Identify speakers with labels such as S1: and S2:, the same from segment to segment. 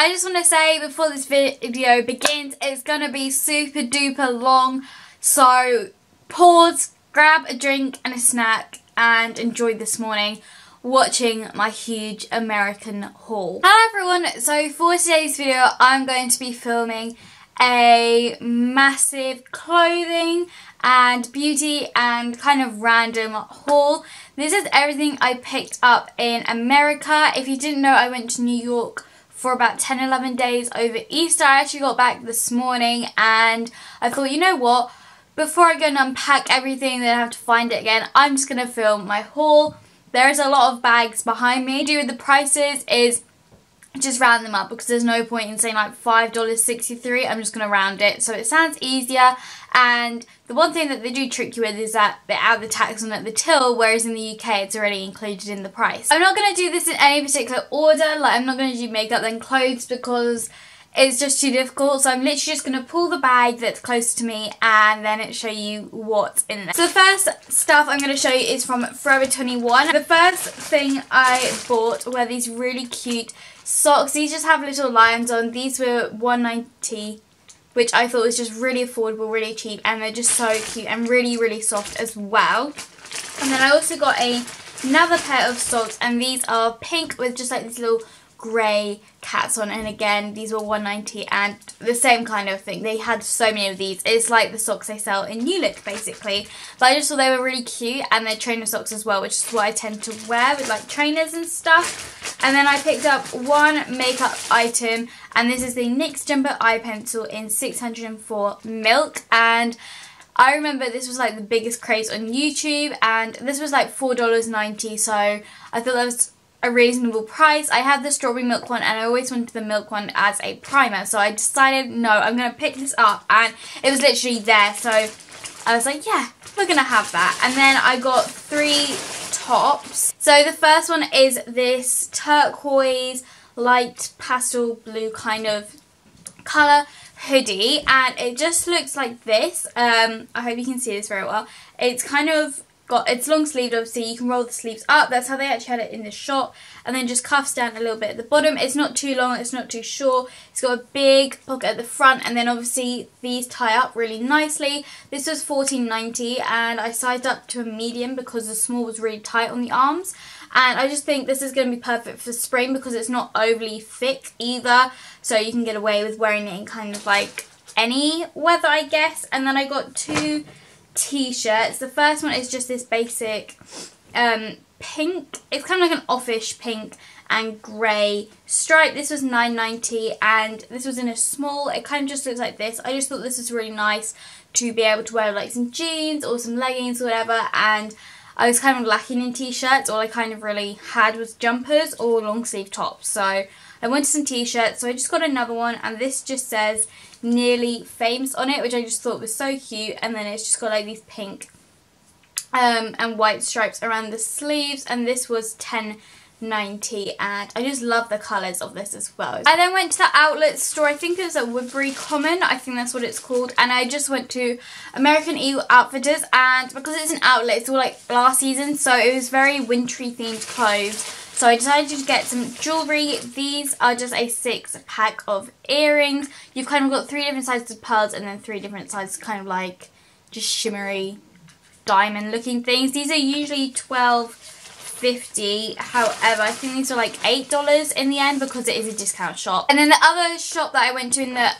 S1: I just want to say before this video begins, it's going to be super duper long. So pause, grab a drink and a snack and enjoy this morning watching my huge American haul. Hello everyone, so for today's video I'm going to be filming a massive clothing and beauty and kind of random haul. This is everything I picked up in America. If you didn't know, I went to New York for about 10-11 days over Easter. I actually got back this morning and I thought, you know what, before I go and unpack everything then I have to find it again, I'm just going to film my haul. There is a lot of bags behind me. What I do with the prices is just round them up because there's no point in saying like $5.63. I'm just going to round it so it sounds easier. And the one thing that they do trick you with is that they add the tax on at the till, whereas in the UK it's already included in the price. I'm not going to do this in any particular order. Like, I'm not going to do makeup then clothes because it's just too difficult. So I'm literally just going to pull the bag that's close to me and then show you what's in there. So the first stuff I'm going to show you is from Forever 21. The first thing I bought were these really cute socks. These just have little lions on. These were $1.90, which I thought was just really affordable, really cheap, and they're just so cute and really, really soft as well. And then I also got another pair of socks, and these are pink with just like these little grey cats on, and again these were $1.90 and the same kind of thing. They had so many of these. It's like the socks they sell in New Look basically, but I just thought they were really cute, and they're trainer socks as well, which is what I tend to wear with like trainers and stuff. And then I picked up one makeup item, and this is the NYX Jumbo Eye Pencil in 604 Milk, and I remember this was like the biggest craze on YouTube, and this was like $4.90, so I thought that was a reasonable price. I had the strawberry milk one and I always wanted the milk one as a primer, so I decided no, I'm going to pick this up, and it was literally there, so I was like, yeah, we're going to have that. And then I got 3 tops. So the first one is this turquoise light pastel blue kind of colour hoodie, and it just looks like this. I hope you can see this very well. It's kind of it's long sleeved, obviously. You can roll the sleeves up. That's how they actually had it in the shop. And then just cuffs down a little bit at the bottom. It's not too long, it's not too short. It's got a big pocket at the front, and then obviously these tie up really nicely. This was $14.90 and I sized up to a medium because the small was really tight on the arms. And I just think this is going to be perfect for spring because it's not overly thick either. So you can get away with wearing it in kind of like any weather, I guess. And then I got 2 t-shirts. The first one is just this basic pink, it's kind of like an offish pink and grey stripe. This was $9.90 and this was in a small. It kind of just looks like this. I just thought this was really nice to be able to wear like some jeans or some leggings or whatever, and I was kind of lacking in t-shirts. All I kind of really had was jumpers or long sleeve tops, so I wanted some t-shirts, so I just got another one, and this just says Nearly Famous on it, which I just thought was so cute. And then it's just got like these pink and white stripes around the sleeves, and this was $10.90, and I just love the colours of this as well. I then went to the outlet store. I think it was at Woodbury Common, I think that's what it's called, and I just went to American Eagle Outfitters, and because it's an outlet, it's all like last season, so it was very wintry themed clothes. So I decided to get some jewellery. These are just a 6-pack of earrings. You've kind of got 3 different sizes of pearls and then 3 different sizes kind of like just shimmery diamond looking things. These are usually $12.50. However, I think these are like $8 in the end because it is a discount shop. And then the other shop that I went to in the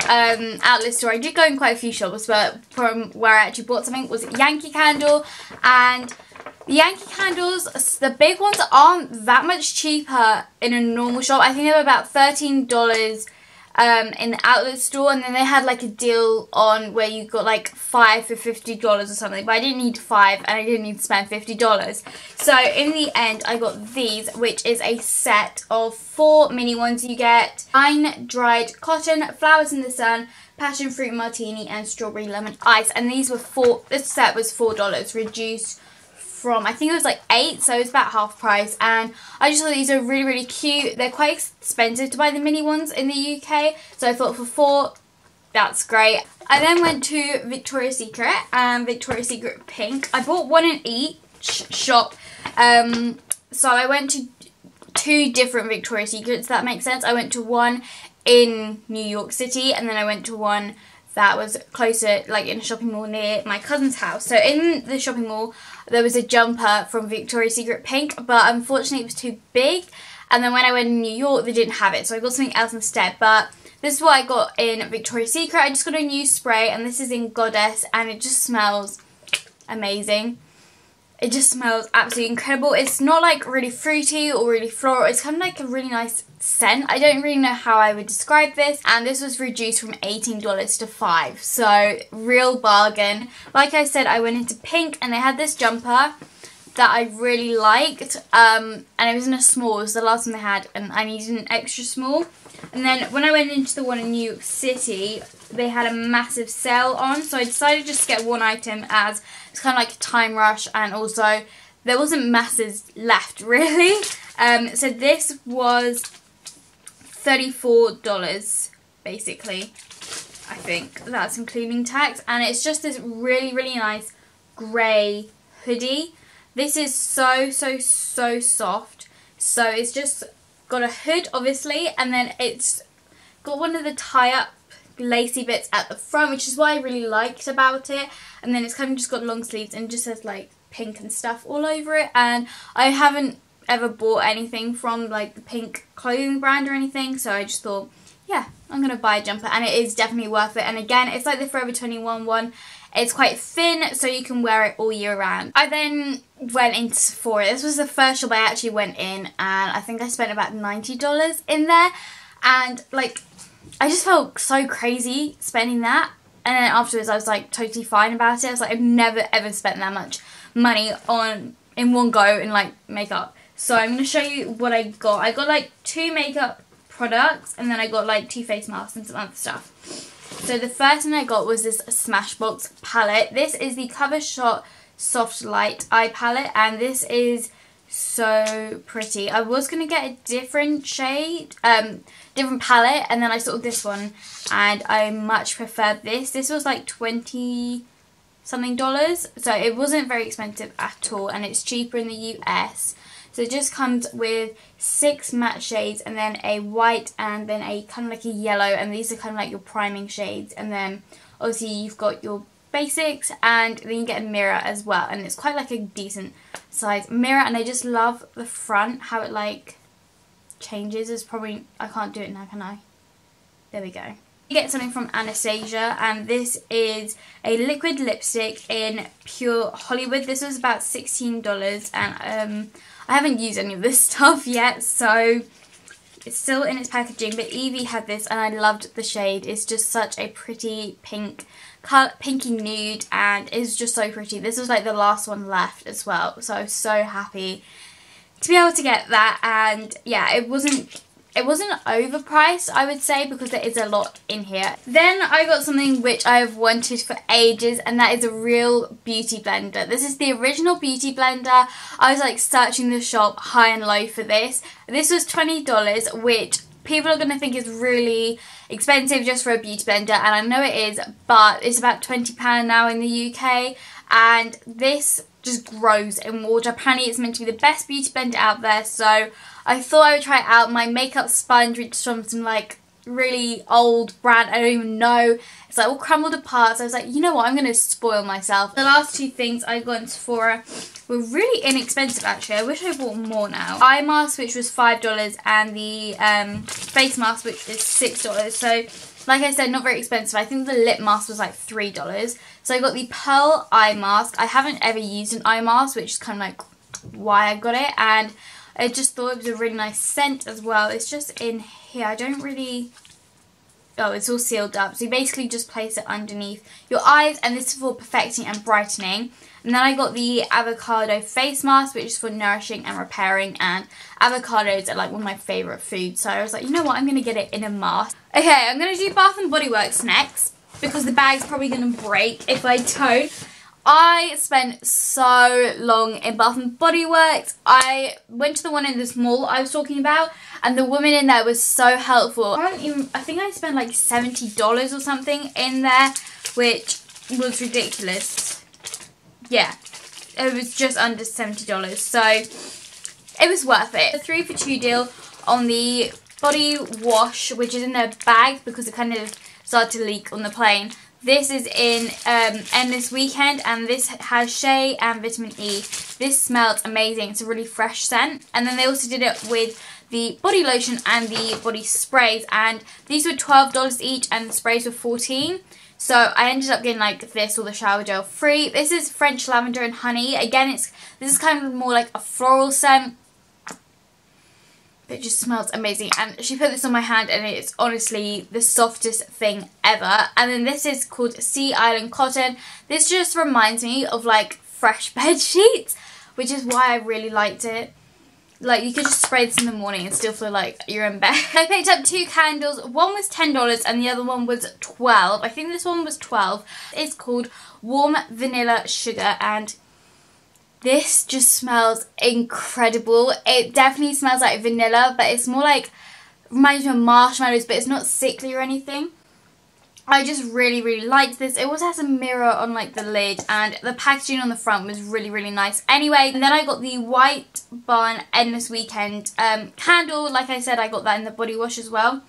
S1: outlet store, I did go in quite a few shops, but from where I actually bought something was Yankee Candle. And the Yankee candles, the big ones, aren't that much cheaper in a normal shop. I think they were about $13 in the outlet store, and then they had like a deal on where you got like 5 for $50 or something, but I didn't need 5 and I didn't need to spend $50. So in the end I got these, which is a set of 4 mini ones. You get Fine Dried Cotton, Flowers in the Sun, Passion Fruit Martini, and Strawberry Lemon Ice, and these were this set was $4, reduced from, I think it was like 8, so it's about half price, and I just thought these are really, really cute. They're quite expensive to buy the mini ones in the UK, so I thought for 4, that's great. I then went to Victoria's Secret and Victoria's Secret Pink. I bought one in each shop, so I went to 2 different Victoria's Secrets, if that makes sense. I went to one in New York City, and then I went to one that was closer, like in a shopping mall near my cousin's house. So in the shopping mall there was a jumper from Victoria's Secret pink, but unfortunately it was too big, and then when I went in New York they didn't have it, so I got something else instead. But this is what I got in Victoria's Secret. I just got a new spray, and this is in Goddess, and it just smells amazing. It just smells absolutely incredible. It's not like really fruity or really floral. It's kind of like a really nice scent. I don't really know how I would describe this. And this was reduced from $18 to $5. So real bargain. Like I said, I went into pink and they had this jumper that I really liked. And it was in a small. It was the last one they had, and I needed an extra small. And then when I went into the one in New York City, they had a massive sale on, so I decided just to get one item as it's kind of like a time rush, and also there wasn't masses left really. So this was $34 basically, I think that's including tax, and it's just this really nice grey hoodie. This is so soft. So it's just got a hood obviously, and then it's got one of the tie-up lacy bits at the front, which is what I really liked about it. And then it's kind of just got long sleeves and just has like pink and stuff all over it. And I haven't ever bought anything from like the pink clothing brand or anything, so I just thought, yeah, I'm gonna buy a jumper, and it is definitely worth it. And again, it's like the Forever 21 one. It's quite thin, so you can wear it all year round. I then went into Sephora. This was the first shop I actually went in, and I think I spent about $90 in there. And like, I just felt so crazy spending that. And then afterwards I was like totally fine about it. I was like, I've never ever spent that much money in one go in like makeup. So I'm going to show you what I got. I got like 2 makeup products, and then I got like 2 face masks and some other stuff. So the first one I got was this Smashbox palette. This is the Cover Shot Soft Light Eye Palette, and this is so pretty. I was going to get a different shade, different palette, and then I saw this one and I much preferred this. This was like $20 something, so it wasn't very expensive at all, and it's cheaper in the US. So it just comes with 6 matte shades, and then a white, and then a kind of like a yellow, and these are kind of like your priming shades. And then obviously you've got your basics, and then you get a mirror as well, and it's quite like a decent size mirror. And I just love the front, how it like changes. Is probably, I can't do it now, can I? There we go. You get something from Anastasia, and this is a liquid lipstick in Pure Hollywood. This was about $16, and I haven't used any of this stuff yet, so it's still in its packaging. But Evie had this, and I loved the shade. It's just such a pretty pink, pinky nude, and it's just so pretty. This was like the last one left as well, so I was so happy to be able to get that. And yeah, it wasn't overpriced, I would say, because there is a lot in here. Then I got something which I have wanted for ages, and that is a real beauty blender. This is the original beauty blender. I was like searching the shop high and low for this. This was $20, which people are going to think is really expensive just for a beauty blender, and I know it is, but it's about £20 now in the UK, and this just grows in water. Apparently it's meant to be the best beauty blender out there, so I thought I would try it out. My makeup sponge, which is from some like really old brand, I don't even know, it's like all crumbled apart, so I was like, you know what, I'm going to spoil myself. The last 2 things I got in Sephora were really inexpensive actually. I wish I bought more now. Eye mask, which was $5, and the face mask, which is $6. So like I said, not very expensive. I think the lip mask was like $3. So I got the Pearl eye mask. I haven't ever used an eye mask, which is kind of like why I got it, and I just thought it was a really nice scent as well. It's just in here. I don't really... Oh, it's all sealed up. So you basically just place it underneath your eyes, and this is for perfecting and brightening. And then I got the avocado face mask, which is for nourishing and repairing, and avocados are like one of my favourite foods. So I was like, you know what, I'm going to get it in a mask. Okay, I'm going to do Bath & Body Works next, because the bag's probably going to break if I don't. I spent so long in Bath & Body Works. I went to the one in this mall I was talking about, and the woman in there was so helpful. I think I spent like $70 or something in there, which was ridiculous. Yeah, it was just under $70, so it was worth it. A 3 for 2 deal on the body wash, which is in their bag because it kind of started to leak on the plane. This is in Endless Weekend, and this has shea and vitamin E. This smells amazing. It's a really fresh scent. And then they also did it with the body lotion and the body sprays, and these were $12 each and the sprays were $14. So I ended up getting like this or the shower gel free. This is French lavender and honey. Again, this is kind of more like a floral scent. It just smells amazing, and she put this on my hand and it's honestly the softest thing ever. And then this is called Sea Island Cotton. This just reminds me of like fresh bed sheets, which is why I really liked it. Like, you could just spray this in the morning and still feel like you're in bed. I picked up 2 candles. One was $10 and the other one was $12. I think this one was $12. It's called Warm Vanilla Sugar, and this just smells incredible. It definitely smells like vanilla, but it's more like, reminds me of marshmallows, but it's not sickly or anything. I just really, really liked this. It also has a mirror on like the lid, and the packaging on the front was really, really nice. Anyway, and then I got the White Barn Endless Weekend candle. Like I said, I got that in the body wash as well.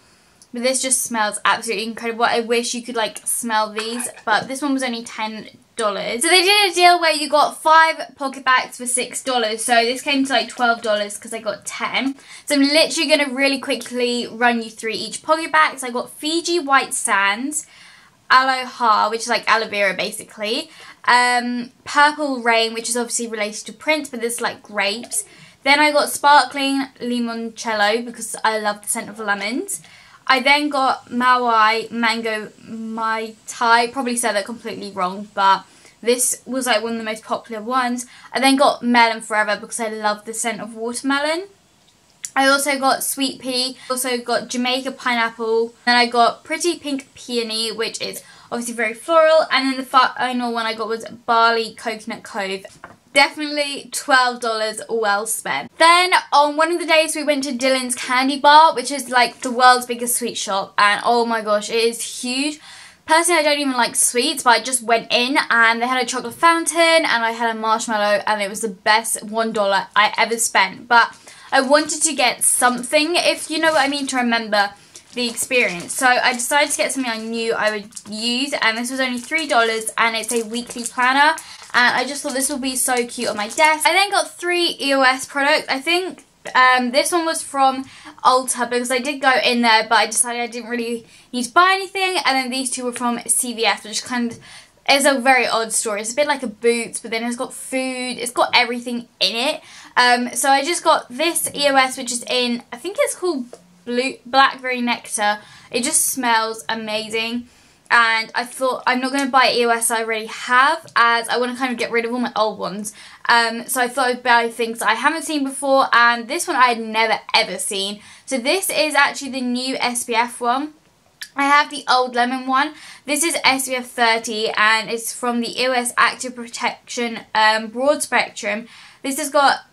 S1: But this just smells absolutely incredible. I wish you could like smell these, but this one was only $10. So they did a deal where you got 5 pocket bags for $6. So this came to like $12 because I got 10. So I'm literally going to really quickly run you through each pocket bag. So I got Fiji White Sands, Aloha, which is like aloe vera basically, Purple Rain, which is obviously related to Prince, but this is like grapes. Then I got Sparkling Limoncello because I love the scent of lemons. I then got Maui Mango Mai Tai. Probably said that completely wrong, but this was like one of the most popular ones. I then got Melon Forever because I love the scent of watermelon. I also got Sweet Pea. Also got Jamaica Pineapple. Then I got Pretty Pink Peony, which is obviously very floral. And then the final one I got was Barley Coconut Cove. Definitely $12 well spent. Then on one of the days we went to Dylan's Candy Bar, which is like the world's biggest sweet shop, and oh my gosh, it is huge. Personally, I don't even like sweets, but I just went in and they had a chocolate fountain and I had a marshmallow, and it was the best $1 I ever spent. But I wanted to get something, if you know what I mean, to remember the experience. So I decided to get something I knew I would use, and this was only $3 and it's a weekly planner. And I just thought this would be so cute on my desk. I then got 3 EOS products. I think this one was from Ulta because I did go in there, but I decided I didn't really need to buy anything. And then these 2 were from CVS, which kind of is a very odd store. It's a bit like a Boots, but then it's got food. It's got everything in it. So I just got this EOS, which is in, I think it's called Blackberry Nectar. It just smells amazing. And I thought I'm not going to buy EOS I already have, as I want to kind of get rid of all my old ones. So I thought I'd buy things that I haven't seen before, and this one I had never ever seen. So this is actually the new SPF one. I have the old lemon one. This is SPF 30 and it's from the EOS Active Protection Broad Spectrum. This has got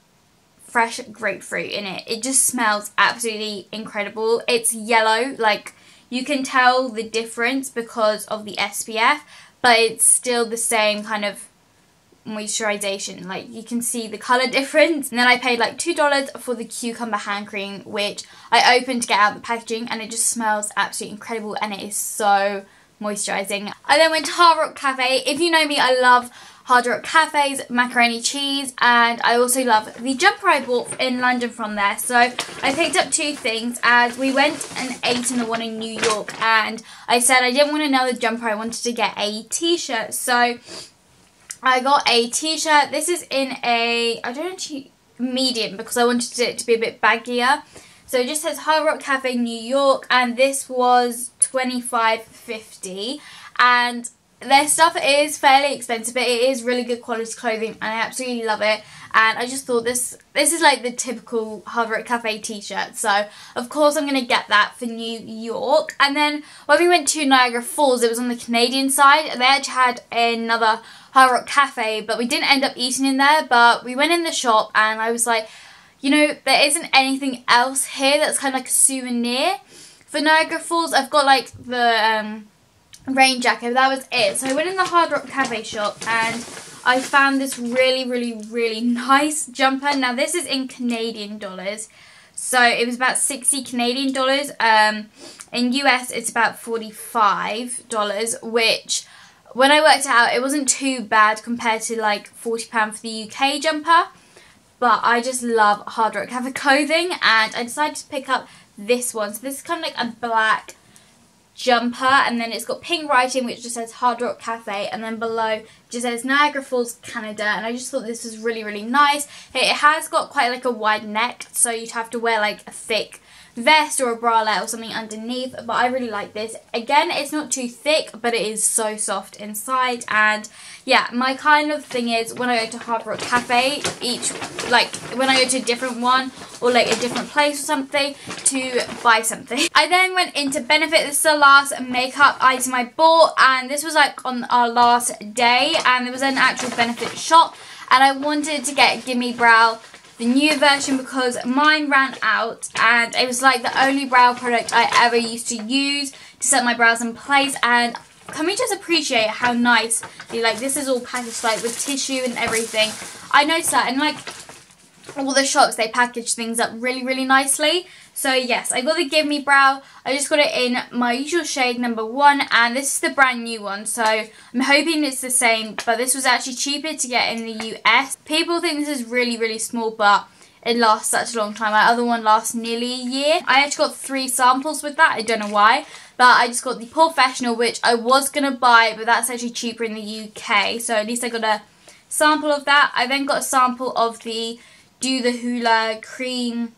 S1: fresh grapefruit in it. It just smells absolutely incredible. It's yellow, like you can tell the difference because of the SPF, but it's still the same kind of moisturization. Like you can see the color difference. And then I paid like $2 for the cucumber hand cream, which I opened to get out the packaging, and it just smells absolutely incredible and it is so moisturizing. I then went to Hard Rock Cafe. If you know me, I love Hard Rock Cafe's macaroni cheese, and I also love the jumper I bought in London from there. So I picked up 2 things as we went and ate in the one in New York, and I said I didn't want another jumper, I wanted to get a t-shirt. So I got a t-shirt. This is in a, I don't actually, medium, because I wanted it to be a bit baggier. So it just says Hard Rock Cafe New York, and this was $25.50, and their stuff is fairly expensive, but it is really good quality clothing and I absolutely love it. And I just thought this is like the typical Hard Rock Cafe t-shirt, so of course I'm going to get that for New York. And then when we went to Niagara Falls, it was on the Canadian side, they actually had another Hard Rock Cafe, but we didn't end up eating in there. But we went in the shop and I was like, you know, there isn't anything else here that's kind of like a souvenir for Niagara Falls. I've got like the rain jacket, but that was it. So I went in the Hard Rock Cafe shop and I found this really, really, really nice jumper. Now this is in Canadian dollars, So it was about 60 Canadian dollars. In US it's about $45, which when I worked it out, it wasn't too bad compared to like £40 for the UK jumper. But I just love Hard Rock Cafe clothing, and I decided to pick up this one. So this is kind of like a black jumper, and then it's got pink writing which just says Hard Rock Cafe, and then below it just says Niagara Falls, Canada. And I just thought this was really, really nice. It has got quite like a wide neck, so you'd have to wear like a thick vest or a bralette or something underneath, but I really like this. Again, it's not too thick, but it is so soft inside. And yeah, my kind of thing is when I go to Hard Rock Cafe, when I go to a different one or like a different place or something, to buy something. I then went into Benefit. This is the last makeup item I bought, and this was like on our last day, and there was an actual Benefit shop, and I wanted to get Gimme Brow, the new version, because mine ran out, and it was like the only brow product I ever used to use to set my brows in place. And can we just appreciate how nice, like, this is all packaged like with tissue and everything. I noticed that, and like all the shops, they package things up really, really nicely. So yes, I got the Give Me Brow. I just got it in my usual shade, number 1, and this is the brand new one. So I'm hoping it's the same, but this was actually cheaper to get in the US. People think this is really, really small, but it lasts such a long time. My other one lasts nearly a year. I actually got 3 samples with that. I don't know why, but I just got the Professional, which I was going to buy, but that's actually cheaper in the UK. So at least I got a sample of that. I then got a sample of the Do the Hula cream,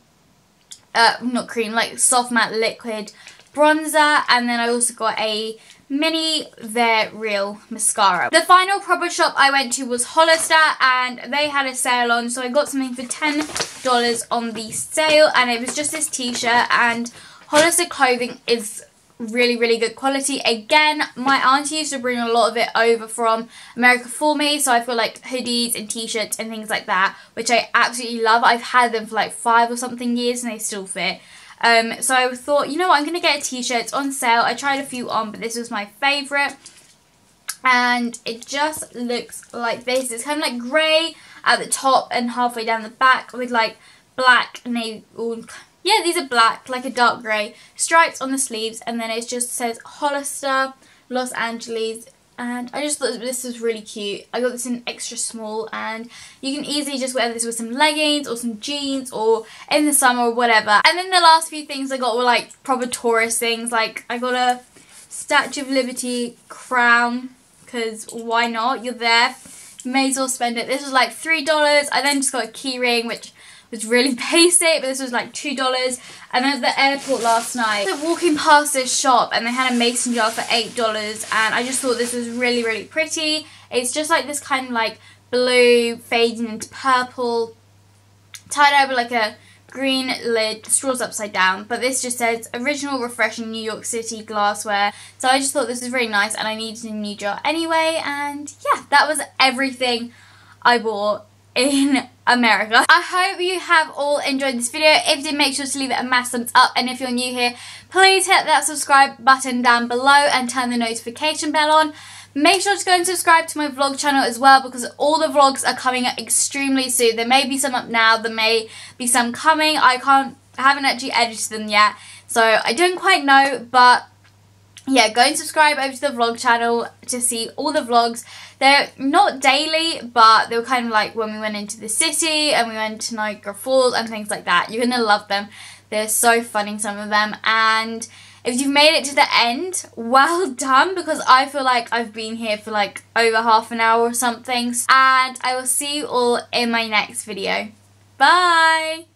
S1: not cream, like soft matte liquid bronzer, and then I also got a mini They're Real mascara. The final proper shop I went to was Hollister, and they had a sale on, so I got something for $10 on the sale, and it was just this t-shirt. And Hollister clothing is really, really good quality. Again, my auntie used to bring a lot of it over from America for me, so I've got like hoodies and t-shirts and things like that, which I absolutely love. I've had them for like 5 or something years and they still fit. So I thought, you know what, I'm going to get a t-shirt. It's on sale. I tried a few on, but this was my favourite, and it just looks like this. It's kind of like grey at the top and halfway down the back with like black, navy, yeah, these are black, like a dark grey, stripes on the sleeves, and then it just says Hollister, Los Angeles, and I just thought this was really cute. I got this in extra small, and you can easily just wear this with some leggings or some jeans or in the summer or whatever. And then the last few things I got were like proper tourist things. Like I got a Statue of Liberty crown, because why not? You're there, you may as well spend it. This was like $3. I then just got a key ring, which was really basic, but this was like $2. And then at the airport last night, I was walking past this shop, and they had a mason jar for $8, and I just thought this was really, really pretty. It's just like this kind of like blue fading into purple, tied over like a green lid, straws upside down, but this just says original refreshing New York City glassware. So I just thought this was really nice, and I needed a new jar anyway. And yeah, that was everything I bought in America. I hope you have all enjoyed this video. If you did, make sure to leave it a massive thumbs up, and if you're new here, please hit that subscribe button down below and turn the notification bell on. Make sure to go and subscribe to my vlog channel as well, because all the vlogs are coming up extremely soon. There may be some up now, there may be some coming. I haven't actually edited them yet, so I don't quite know, but yeah, go and subscribe over to the vlog channel to see all the vlogs. They're not daily, but they were kind of like when we went into the city and we went to Niagara Falls and things like that. You're going to love them. They're so funny, some of them. And if you've made it to the end, well done, because I feel like I've been here for like over half an hour or something. And I will see you all in my next video. Bye!